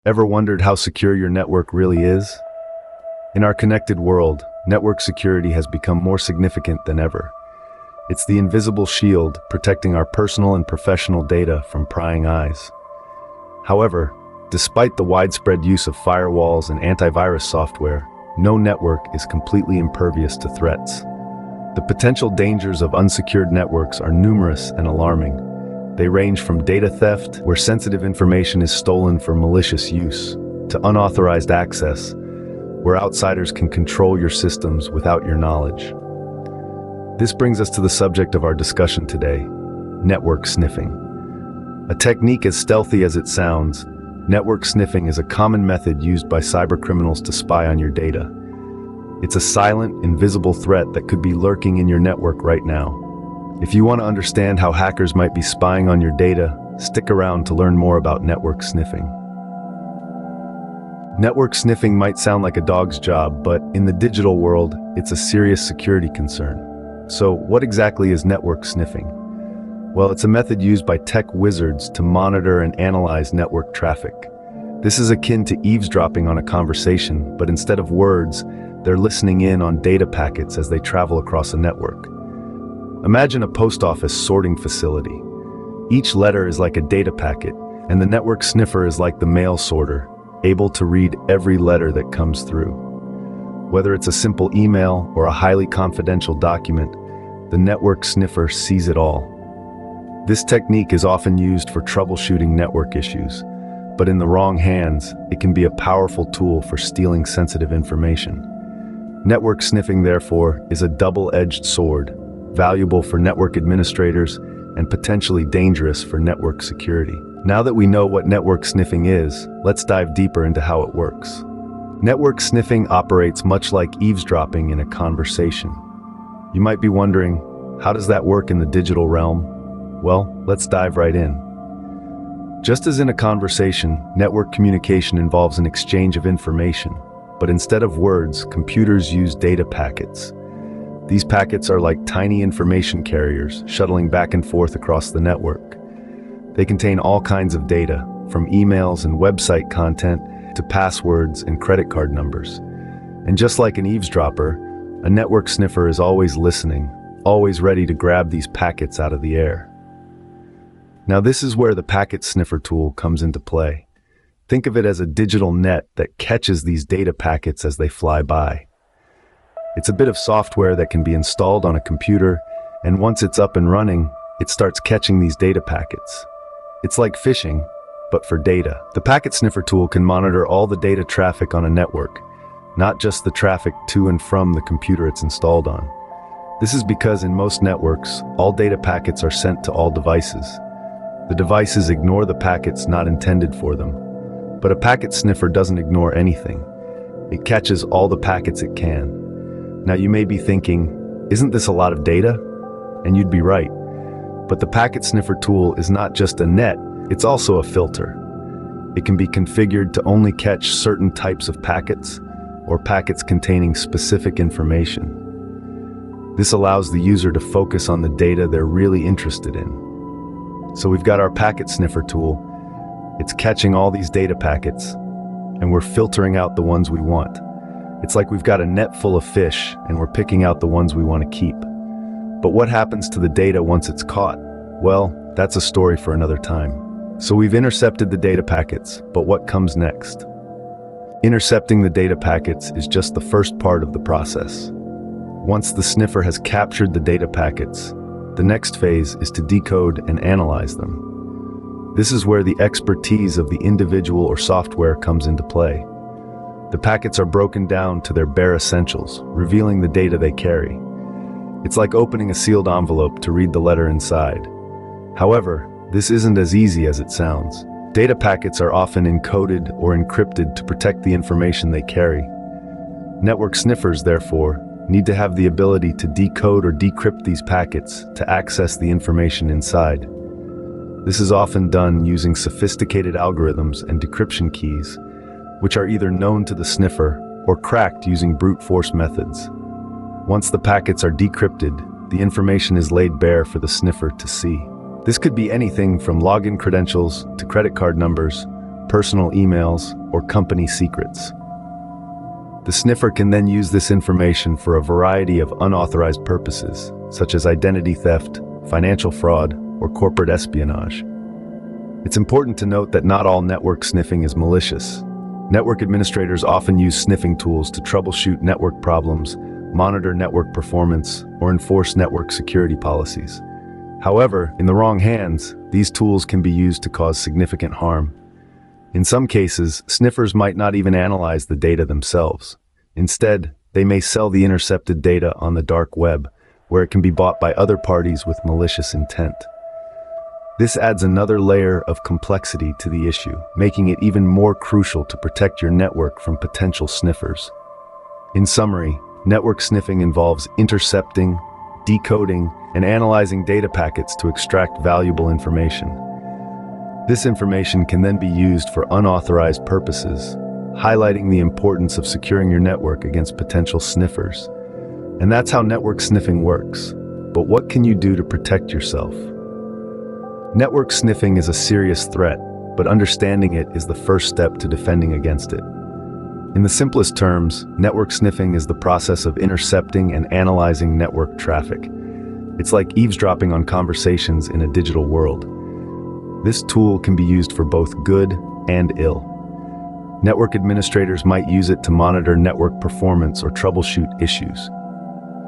Ever wondered how secure your network really is? In our connected world, network security has become more significant than ever. It's the invisible shield protecting our personal and professional data from prying eyes. However, despite the widespread use of firewalls and antivirus software, no network is completely impervious to threats. The potential dangers of unsecured networks are numerous and alarming. They range from data theft, where sensitive information is stolen for malicious use, to unauthorized access, where outsiders can control your systems without your knowledge. This brings us to the subject of our discussion today: network sniffing. A technique as stealthy as it sounds, network sniffing is a common method used by cybercriminals to spy on your data. It's a silent, invisible threat that could be lurking in your network right now. If you want to understand how hackers might be spying on your data, stick around to learn more about network sniffing. Network sniffing might sound like a dog's job, but in the digital world, it's a serious security concern. So, what exactly is network sniffing? Well, it's a method used by tech wizards to monitor and analyze network traffic. This is akin to eavesdropping on a conversation, but instead of words, they're listening in on data packets as they travel across a network. Imagine a post office sorting facility. Each letter is like a data packet, and the network sniffer is like the mail sorter, able to read every letter that comes through. Whether it's a simple email or a highly confidential document, the network sniffer sees it all. This technique is often used for troubleshooting network issues, but in the wrong hands, it can be a powerful tool for stealing sensitive information. Network sniffing, therefore, is a double-edged sword, valuable for network administrators and potentially dangerous for network security. Now that we know what network sniffing is, let's dive deeper into how it works. Network sniffing operates much like eavesdropping in a conversation. You might be wondering, how does that work in the digital realm? Well, let's dive right in. Just as in a conversation, network communication involves an exchange of information, but instead of words, computers use data packets. These packets are like tiny information carriers shuttling back and forth across the network. They contain all kinds of data, from emails and website content to passwords and credit card numbers. And just like an eavesdropper, a network sniffer is always listening, always ready to grab these packets out of the air. Now, this is where the packet sniffer tool comes into play. Think of it as a digital net that catches these data packets as they fly by. It's a bit of software that can be installed on a computer, and once it's up and running, it starts catching these data packets. It's like fishing, but for data. The packet sniffer tool can monitor all the data traffic on a network, not just the traffic to and from the computer it's installed on. This is because in most networks, all data packets are sent to all devices. The devices ignore the packets not intended for them. But a packet sniffer doesn't ignore anything. It catches all the packets it can. Now you may be thinking, isn't this a lot of data? And you'd be right. But the packet sniffer tool is not just a net, it's also a filter. It can be configured to only catch certain types of packets or packets containing specific information. This allows the user to focus on the data they're really interested in. So we've got our packet sniffer tool. It's catching all these data packets, and we're filtering out the ones we want. It's like we've got a net full of fish, and we're picking out the ones we want to keep. But what happens to the data once it's caught? Well, that's a story for another time. So we've intercepted the data packets, but what comes next? Intercepting the data packets is just the first part of the process. Once the sniffer has captured the data packets, the next phase is to decode and analyze them. This is where the expertise of the individual or software comes into play. The packets are broken down to their bare essentials, revealing the data they carry. It's like opening a sealed envelope to read the letter inside. However, this isn't as easy as it sounds. Data packets are often encoded or encrypted to protect the information they carry. Network sniffers, therefore, need to have the ability to decode or decrypt these packets to access the information inside. This is often done using sophisticated algorithms and decryption keys, which are either known to the sniffer or cracked using brute force methods. Once the packets are decrypted, the information is laid bare for the sniffer to see. This could be anything from login credentials to credit card numbers personal emails, or company secrets. The sniffer can then use this information for a variety of unauthorized purposes, such as identity theft, financial fraud, or corporate espionage. It's important to note that not all network sniffing is malicious. Network administrators often use sniffing tools to troubleshoot network problems, monitor network performance, or enforce network security policies. However, in the wrong hands, these tools can be used to cause significant harm. In some cases, sniffers might not even analyze the data themselves. Instead, they may sell the intercepted data on the dark web, where it can be bought by other parties with malicious intent. This adds another layer of complexity to the issue, making it even more crucial to protect your network from potential sniffers. In summary, network sniffing involves intercepting, decoding, and analyzing data packets to extract valuable information. This information can then be used for unauthorized purposes, highlighting the importance of securing your network against potential sniffers. And that's how network sniffing works. But what can you do to protect yourself? Network sniffing is a serious threat, but understanding it is the first step to defending against it. In the simplest terms, network sniffing is the process of intercepting and analyzing network traffic. It's like eavesdropping on conversations in a digital world. This tool can be used for both good and ill. Network administrators might use it to monitor network performance or troubleshoot issues.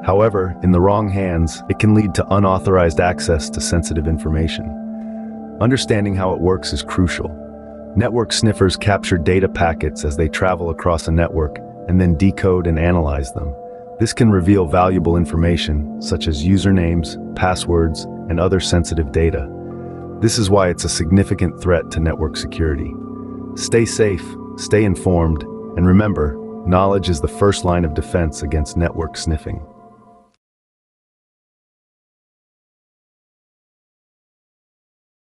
However, in the wrong hands, it can lead to unauthorized access to sensitive information. Understanding how it works is crucial. Network sniffers capture data packets as they travel across a network and then decode and analyze them. This can reveal valuable information, such as usernames, passwords, and other sensitive data. This is why it's a significant threat to network security. Stay safe, stay informed, and remember, knowledge is the first line of defense against network sniffing.